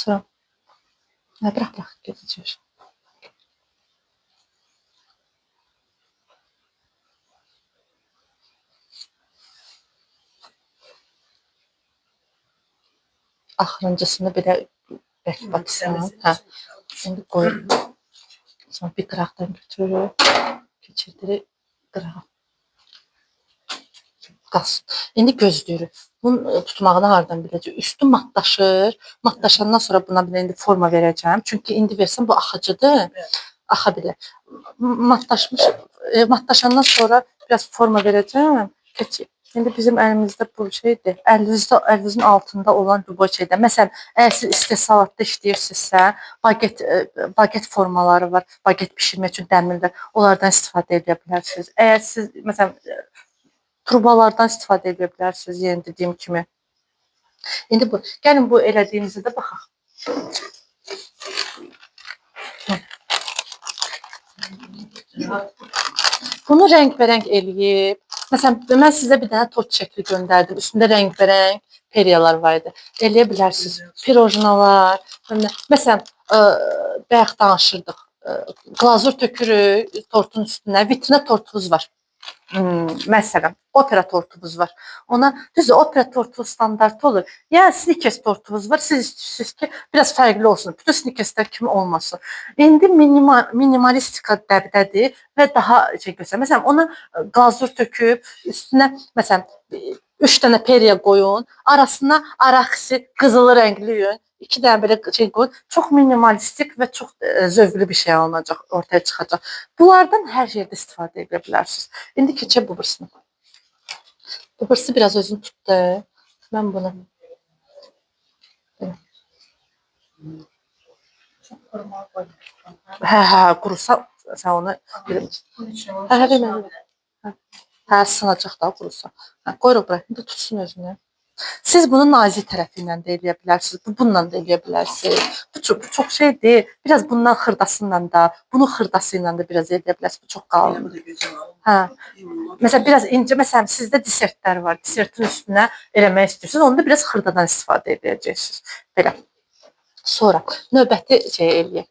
Sonra bırak gedəcək. Axırıncısını belə bək batsan. Hə. Şimdi qoyup sonra bir qıraqdan götürürük. Keçirdirik qırağa. Qaz. İndi gözləyirik. Bunun tutmağını hardan biləcək? Üstü matlaşır. Matlaşandan sonra buna bir indi forma verəcəm. Çünki indi versəm bu axıcıdır. Axa bilər. Matlaşandan sonra biraz forma verəcəm. Keçir. İndi bizim əlimizdə bu şeydir. Əlinizin altında olan bu şeydə. Məsələn, əgər siz istehsalatda işləyirsinizsə, baget formaları var. Baget bişirmək üçün dəmirlər. Onlardan istifadə edə bilərsiniz. Əgər siz məsələn turbalardan istifadə edə bilərsiniz, yəni dediyim kimi. İndi bu, gəlin bu elədiyinizə də baxaq. Bunu rəngbərəng eləyib. Məsələn, mən sizə bir dənə tort şəkli göndərdim. Üstündə rəngbərəng periyalar var idi. Eləyə bilərsiniz. Pirojnalar. Məsələn, bayaq danışırdıq. Glazur tökürük tortun üstünə. Vitrinə tortumuz var. Məsələn, opera tortumuz var. Ona düzdür, opera tortu standart olur. Ya snikers tortumuz var. Siz istəyirsiniz ki, biraz fərqli olsun. Bütün snikerslər kimi olmasın. İndi minimalistika dəbdədir və daha şey göstərir. Məsələn, ona glazur töküb, üstünə məsələn 3 dənə periya qoyun, arasına araxisi qızılı rəngliyün. 2 dənə belə şey qoyun. Çox minimalistik və çox zövqlü bir şey alınacaq, ortaya çıxacaq. Bunlardan hər yerdə istifadə edə bilərsiniz. İndi keçək bu birisini. Bu birisi biraz özünü tutdu. Mən bunu qurusa sən onu sınacaq da qurusa. Qoyuruq bura, indi tutsun özünü. Siz bunu nazik tərəfi ilə də eləyə bilərsiniz, bununla da eləyə bilərsiniz. Bu çox şey deyil. Biraz bundan xırdasıyla da, bunun xırdası ilə də biraz eləyə bilərsiniz. Bu çox qalın. Hə. Məsələn, biraz incə, məsələn, sizdə desertlər var. Desertin üstünə eləmək istəyirsiniz, onda biraz xırdadan istifadə edəcəksiniz. Belə. Sonra növbəti şey eləyək.